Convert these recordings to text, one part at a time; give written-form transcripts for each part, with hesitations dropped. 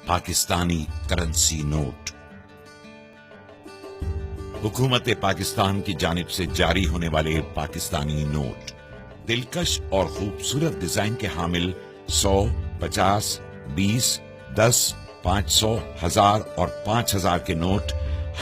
Pakistani currency note. हुकूमत पाकिस्तान की जानिब से जारी होने वाले पाकिस्तानी नोट दिलकश और खूबसूरत डिजाइन के हामिल 100, 50, 20, 10, 500, 1000 और 5000 के नोट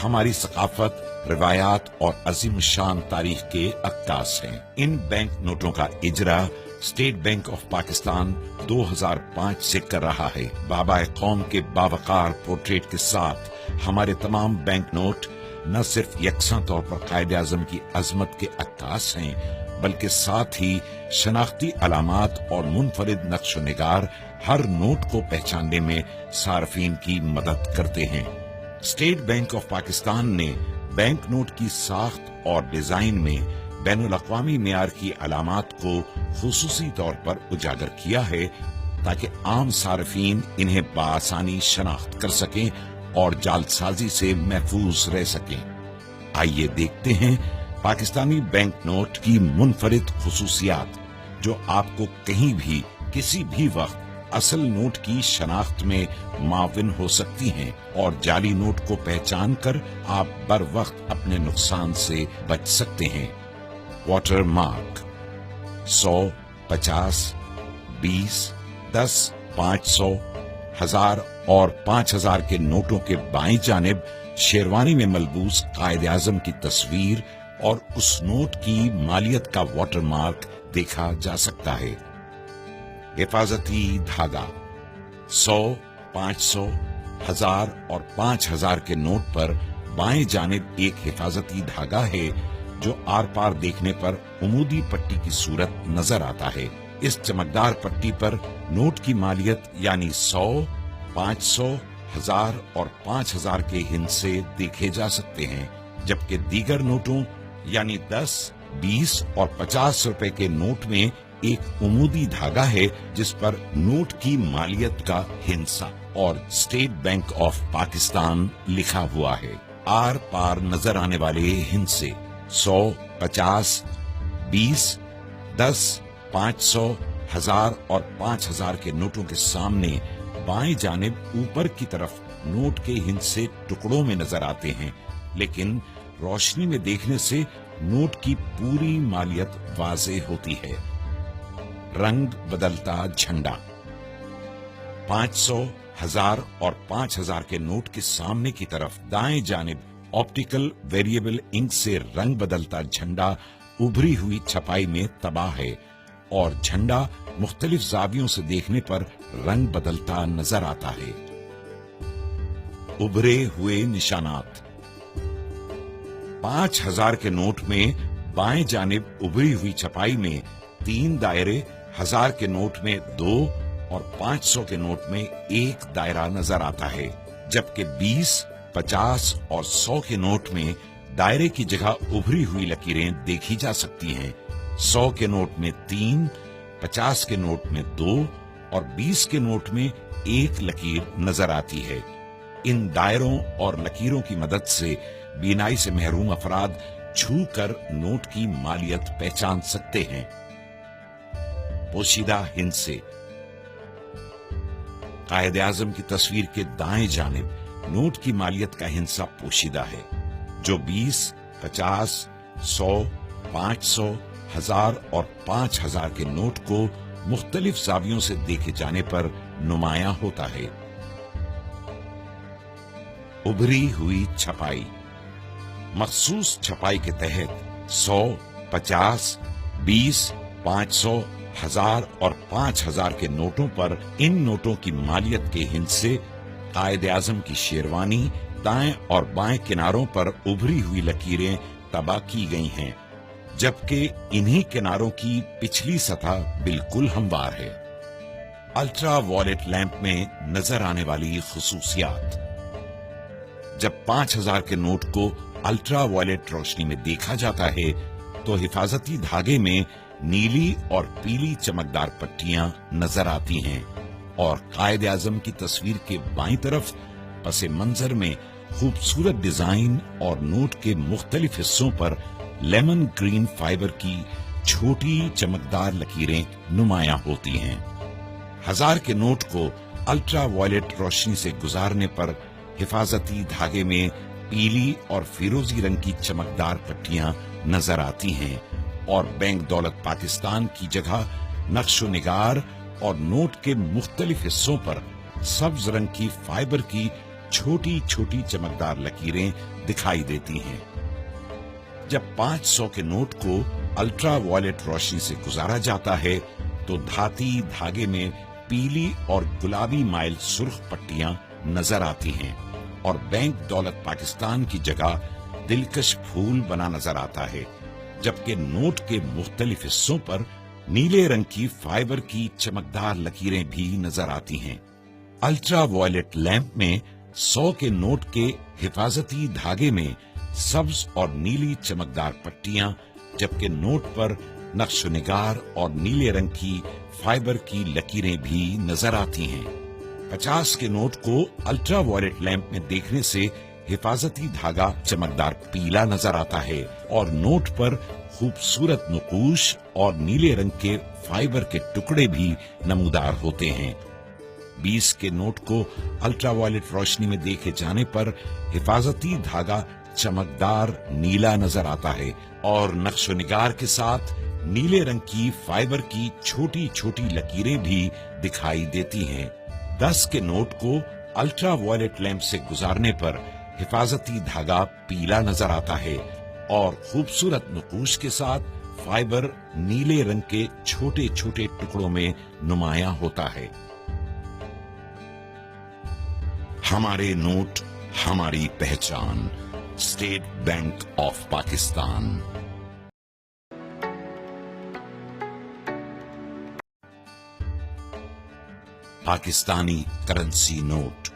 हमारी सकाफत, रिवायात और अजीम शान तारीख के अक्कास हैं। इन बैंक नोटों का इजरा स्टेट बैंक ऑफ पाकिस्तान 2005 से कर रहा है। बाबा कौम के बावकार पोर्ट्रेट के साथ हमारे तमाम बैंक नोट न सिर्फ यकसा तौर पर कायदे आजम की अजमत के अक्कास हैं, बल्कि साथ ही शनाख्ती अलामात और मुनफरिद नक्श निगार हर नोट को पहचानने में सार्फिन की मदद करते हैं। स्टेट बैंक ऑफ पाकिस्तान ने बैंक नोट की साख्त और डिजाइन में बैनुल अक़वामी मेयार की अलामात को खुसूसी तौर पर उजागर किया है, ताकि आम सार्फिन इन्हें बआसानी शनाख्त कर सकें और जालसाजी से महफूज रह सकें। आइए देखते हैं पाकिस्तानी बैंक नोट की मुनफरिद खुसूसियात, जो आपको कहीं भी किसी भी वक्त असल नोट की शनाख्त में माविन हो सकती हैं और जाली नोट को पहचान कर आप बर वक्त अपने नुकसान से बच सकते हैं। वाटर मार्क 100, 50, 20, 10, 500, 1000 और 5000 के नोटों के बाईं जानिब शेरवानी में मलबूस कायदे आजम की तस्वीर और उस नोट की मालियत का वाटर मार्क देखा जा सकता है। हिफाजती धागा 100, 500, 1000 और 5000 के नोट पर बाएं जानिब एक हिफाजती धागा है, जो आर पार देखने पर उमूदी पट्टी की सूरत नजर आता है। इस चमकदार पट्टी पर नोट की मालियत यानी 100, 500, 1000 और 5000 के हिस्से देखे जा सकते हैं, जबकि दीगर नोटों यानी 10, 20 और 50 रुपए के नोट में एक उमूदी धागा है, जिस पर नोट की मालियत का हिस्सा और स्टेट बैंक ऑफ पाकिस्तान लिखा हुआ है। आर पार नजर आने वाले हिस्से 100, 50, 20, 10, 500, 1000 और 5000 के नोटों के सामने बाएं जानिब ऊपर की तरफ नोट के हिस्से टुकड़ों में नजर आते हैं, लेकिन रोशनी में देखने से नोट की पूरी मालियत वाज़ेह होती है। रंग बदलता झंडा 500, 1000 और 5000 के नोट के सामने की तरफ दाएं जानिब ऑप्टिकल वेरिएबल इंक से रंग बदलता झंडा उभरी हुई छपाई में तबाह है और झंडा मुख्तलिफ जावियों से देखने पर रंग बदलता नजर आता है। उभरे हुए निशानात 5000 के नोट में बाएं जानिब उभरी हुई छपाई में 3 दायरे, 1000 के नोट में 2 और 500 के नोट में 1 दायरा नजर आता है, जबकि 20, 50 और 100 के नोट में दायरे की जगह उभरी हुई लकीरें देखी जा सकती हैं। 100 के नोट में 3, 50 के नोट में 2 और 20 के नोट में 1 लकीर नजर आती है। इन दायरों और लकीरों की मदद से बीनाई से महरूम अफराद छू कर नोट की मालियत पहचान सकते हैं। पोशीदा हिस्से कायदे आजम की तस्वीर के दाएं जानिब नोट की मालियत का हिस्सा पोशीदा है, जो 20, 50, 100, 500, 1000 और 5000 के नोट को मुख्तलिफ जावियों से देखे जाने पर नुमायां होता है। उभरी हुई छपाई मखसूस छपाई के तहत 100, 50, 20, 500, 1000 और 5000 के नोटों पर इन नोटों की मालियत के हिस्से कायदे आजम की शेरवानी दाएं और बाएं किनारों पर उभरी हुई लकीरें तबाह की गई हैं, जबकि इन्हीं किनारों की पिछली सतह बिल्कुल हमवार है। अल्ट्रा वॉयलेट लैंप में नजर आने वाली खुसूसियात जब 5000 के नोट को अल्ट्रा वॉयलेट रोशनी में देखा जाता है, तो हिफाजती धागे में नीली और पीली चमकदार पट्टियां नजर आती हैं और कायदे आजम की तस्वीर के बाईं तरफ पसे मंजर में खूबसूरत डिजाइन और नोट के मुख्तलिफ हिस्सों पर लेमन ग्रीन फाइबर की छोटी चमकदार लकीरें नुमायां होती हैं। 1000 के नोट को अल्ट्रा वायलेट रोशनी से गुजारने पर हिफाजती धागे में पीली और फिरोजी रंग की चमकदार पट्टियां नजर आती हैं और बैंक दौलत पाकिस्तान की जगह नक्शो निगार और नोट के मुख्तलिफ हिस्सों पर सब्ज रंग की फाइबर की छोटी छोटी चमकदार लकीरें दिखाई देती हैं। जब 500 के नोट को अल्ट्रा वायलेट रोशनी से गुजारा जाता है तो धाती धागे में पीली और गुलाबी माइल सुर्ख पट्टियां नजर आती हैं और बैंक दौलत पाकिस्तान की जगह दिलकश फूल बना नजर आता है, जबकि नोट के मुख्तलिफ हिस्सों पर नीले रंग की फाइबर की चमकदार लकीरें भी नजर आती हैं। अल्ट्रा वायलेट लैंप में 100 के नोट के हिफाजती धागे में सब्ज और नीली चमकदार पट्टियां, जबकि नोट पर नक्शो निगार और नीले रंग की फाइबर की लकीरें भी नजर आती हैं। 50 के नोट को अल्ट्रा वायलेट लैंप में देखने से हिफाजती धागा चमकदार पीला नजर आता है और नोट पर खूबसूरत नुकूश और नीले रंग के फाइबर के टुकड़े भी नमूदार होते हैं। 20 के नोट को अल्ट्रा वायलेट रोशनी में देखे जाने पर हिफाजती धागा चमकदार नीला नजर आता है और नक्शो निगार के साथ नीले रंग की फाइबर की छोटी छोटी लकीरें भी दिखाई देती हैं। 10 के नोट को अल्ट्रा वायलेट लैंप से गुजारने पर हिफाजती धागा पीला नजर आता है और खूबसूरत नुकूश के साथ फाइबर नीले रंग के छोटे छोटे टुकड़ों में नुमायां होता है। हमारे नोट, हमारी पहचान। State bank of Pakistan. Pakistani currency note.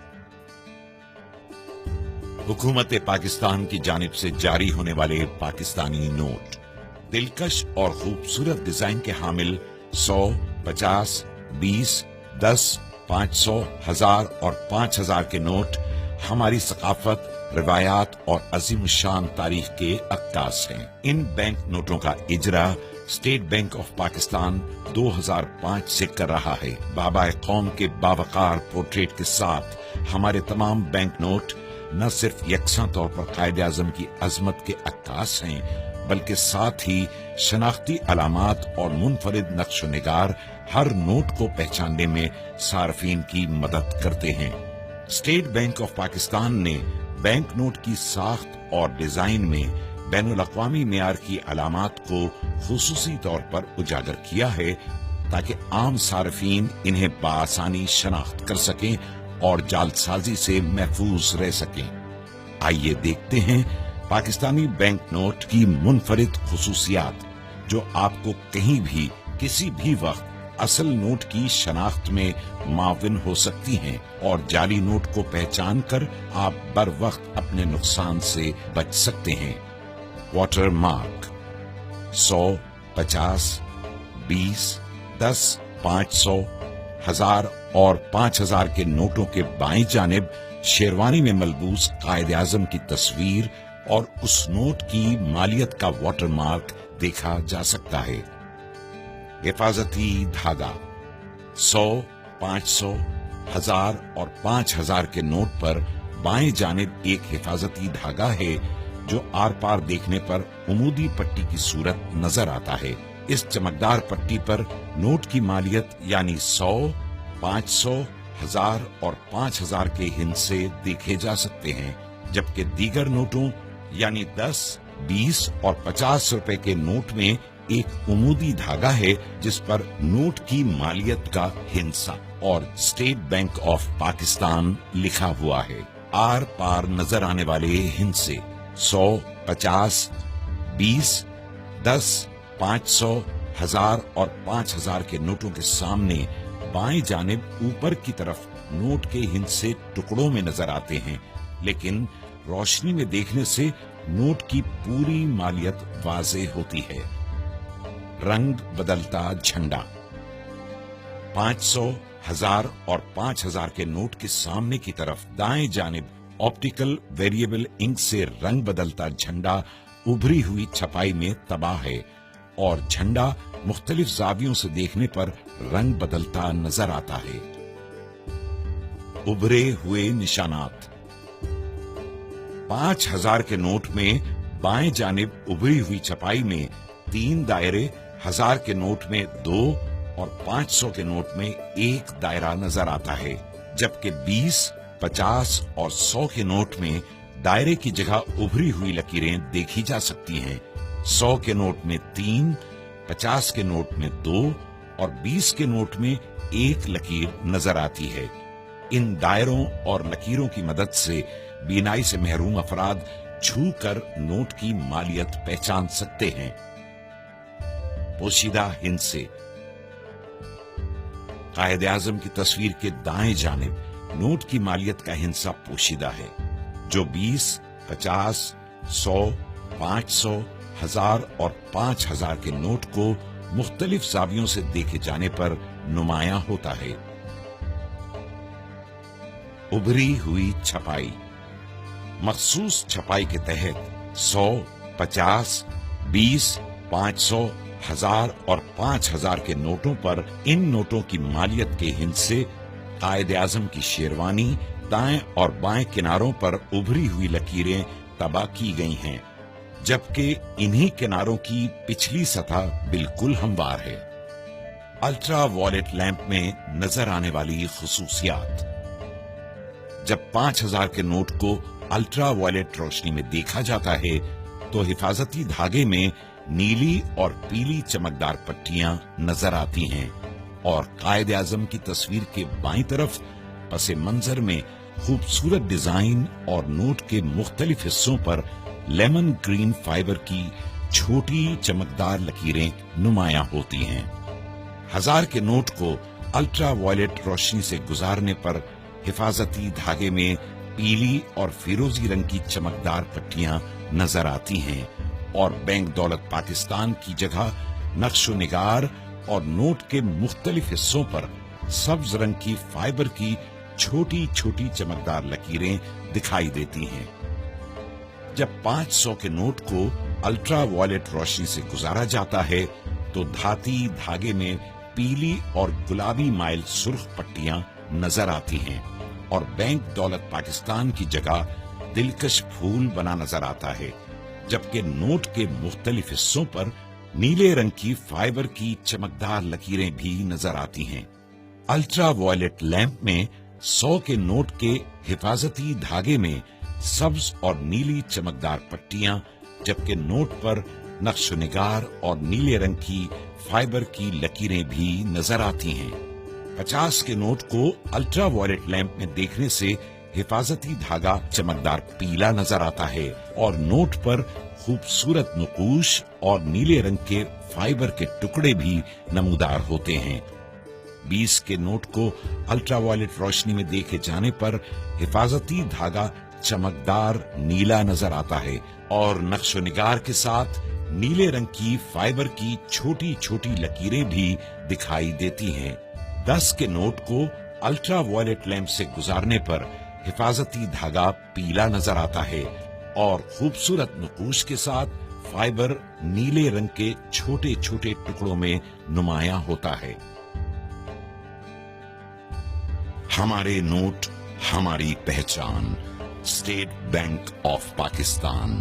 हुकूमत पाकिस्तान की जानिब से जारी होने वाले पाकिस्तानी नोट दिलकश और खूबसूरत डिजाइन के हामिल 100, 50, 20, 10, 500, 1000 और 5000 के नोट हमारी सकाफत, रिवायात और अजीम शान तारीख के अक्कास हैं। इन बैंक नोटों का इजरा स्टेट बैंक ऑफ पाकिस्तान 2005 से कर रहा है। बाबा कौम के बावकार पोर्ट्रेट के साथ हमारे तमाम बैंक नोट न सिर्फ यकसा तौर पर कायदे आजम की अजमत के अक्कास हैं, बल्कि साथ ही शनाख्ती अलामात और मुनफरिद नक्शो निगार हर नोट को पहचानने में सार्फिन की मदद करते हैं। स्टेट बैंक ऑफ पाकिस्तान ने बैंक नोट की साख्त और डिजाइन में बैनुल अक़वामी मेयार की अलामात को खुसूसी तौर पर उजागर किया है ताकि आम सार्फिन इन्हें बआसानी शनाख्त कर सकें और जालसाजी से महफूज रह सकें। आइए देखते हैं पाकिस्तानी बैंक नोट की मुनफरिद खुसूसियात जो आपको कहीं भी किसी भी वक्त असल नोट की शनाख्त में माविन हो सकती हैं और जाली नोट को पहचान कर आप बर वक्त अपने नुकसान से बच सकते हैं। वाटर मार्क 100, 50, 20, 10, 500, 1000 और 5000 के नोटों के बाईं जानिब शेरवानी में मलबूस कायदे आजम की तस्वीर और उस नोट की मालियत का वाटर मार्क देखा जा सकता है। हिफाजती धागा 100, 500, 1000 और 5000 के नोट पर बाएं जानिब एक हिफाजती धागा है जो आर पार देखने पर उमूदी पट्टी की सूरत नजर आता है। इस चमकदार पट्टी पर नोट की मालियत यानी 100, 500, 1000 और 5000 के हिस्से देखे जा सकते हैं, जबकि दीगर नोटों यानी 10, 20 और 50 रुपए के नोट में एक उमूदी धागा है जिस पर नोट की मालियत का हिस्सा और स्टेट बैंक ऑफ पाकिस्तान लिखा हुआ है। आर पार नजर आने वाले हिस्से 100, 50, 20, 10, 500, 1000 और 5000 के नोटों के सामने बाएं जानिब ऊपर की तरफ नोट के हिस्से टुकड़ों में नजर आते हैं, लेकिन रोशनी में देखने से नोट की पूरी मालियत वाज़ेह होती है। रंग बदलता झंडा 500, 1000 और 5000 के नोट के सामने की तरफ दाएं जानिब ऑप्टिकल वेरिएबल इंक से रंग बदलता झंडा उभरी हुई छपाई में तबाह है और झंडा मुख्तलिफ जावियों से देखने पर रंग बदलता नजर आता है। उभरे हुए निशानात। 5000 के नोट में बाएं जानिब उभरी हुई छपाई में 3 दायरे, 1000 के नोट में 2 और 500 के नोट में 1 दायरा नजर आता है, जबकि 20, 50 और 100 के नोट में दायरे की जगह उभरी हुई लकीरें देखी जा सकती हैं। 100 के नोट में 3, 50 के नोट में 2 और 20 के नोट में 1 लकीर नजर आती है। इन दायरों और लकीरों की मदद से बीनाई से महरूम अफराद छू कर नोट की मालियत पहचान सकते हैं। पोशीदा हिंद से कायदे आजम की तस्वीर के दाएं जानिब नोट की मालियत का हिस्सा पोशीदा है, जो 20, 50, 100, 500, 1000 और 5000 के नोट को मुख्तलिफ जावियों से देखे जाने पर नुमायां होता है। उभरी हुई छपाई। मखसूस छपाई के तहत 100, 50, 20, 500, 1000 और 5000 के नोटों पर इन नोटों की मालियत के हिस्से कायदे आजम की शेरवानी, दाएं और बाएं किनारों पर उभरी हुई लकीरें तबाह की गई हैं, जबकि इन्हीं किनारों की पिछली सतह बिल्कुल हमवार है। अल्ट्रा वॉयलेट लैंप में नजर आने वाली खुसूसियात। जब 5000 के नोट को अल्ट्रा वॉयलेट रोशनी में देखा जाता है तो हिफाजती धागे में नीली और पीली चमकदार पट्टियां नजर आती हैं और कायदे आजम की तस्वीर के बाईं तरफ पसे मंजर में खूबसूरत डिजाइन और नोट के मुख्तलिफ हिस्सों पर लेमन ग्रीन फाइबर की छोटी चमकदार लकीरें नुमायां होती हैं। 1000 के नोट को अल्ट्रा वॉयलेट रोशनी से गुजारने पर हिफाजती धागे में पीली और फिरोजी रंग की चमकदार पट्टियां नजर आती हैं और बैंक दौलत पाकिस्तान की जगह नक्शो निगार और नोट के मुख्तलिफ हिस्सों पर सब्ज रंग की फाइबर की छोटी छोटी चमकदार लकीरें दिखाई देती हैं। जब 500 के नोट को अल्ट्रा वॉयलेट रोशनी से गुजारा जाता है तो धाती धागे में पीली और गुलाबी माइल सुर्ख पट्टियां नजर आती हैं और बैंक दौलत पाकिस्तान की जगह दिलकश फूल बना नजर आता है, जबकि नोट के मुख्तलिफ हिस्सों पर नीले रंग की फाइबर की चमकदार लकीरें भी नजर आती हैं। अल्ट्रा वॉयलेट लैंप में 100 के नोट के हिफाजती धागे में सब्ज और नीली चमकदार पट्टियां, जबकि नोट पर नक्शो निगार और नीले रंग की फाइबर की लकीरें भी नजर आती हैं। 50 के नोट को अल्ट्रा वॉयलेट लैंप में देखने से हिफाजती धागा चमकदार पीला नजर आता है और नोट पर खूबसूरत नकूश और नीले रंग के फाइबर के टुकड़े भी नमूदार होते हैं। 20 के नोट को अल्ट्रा वॉयलेट रोशनी में देखे जाने पर हिफाजती धागा चमकदार नीला नजर आता है और नक्शो निगार के साथ नीले रंग की फाइबर की छोटी छोटी लकीरें भी दिखाई देती हैं। 10 के नोट को अल्ट्रा वॉयलेट लैंप से गुजारने पर हिफाजती धागा पीला नजर आता है और खूबसूरत नकूश के साथ फाइबर नीले रंग के छोटे छोटे टुकड़ों में नुमायां होता है। हमारे नोट, हमारी पहचान। State bank of Pakistan.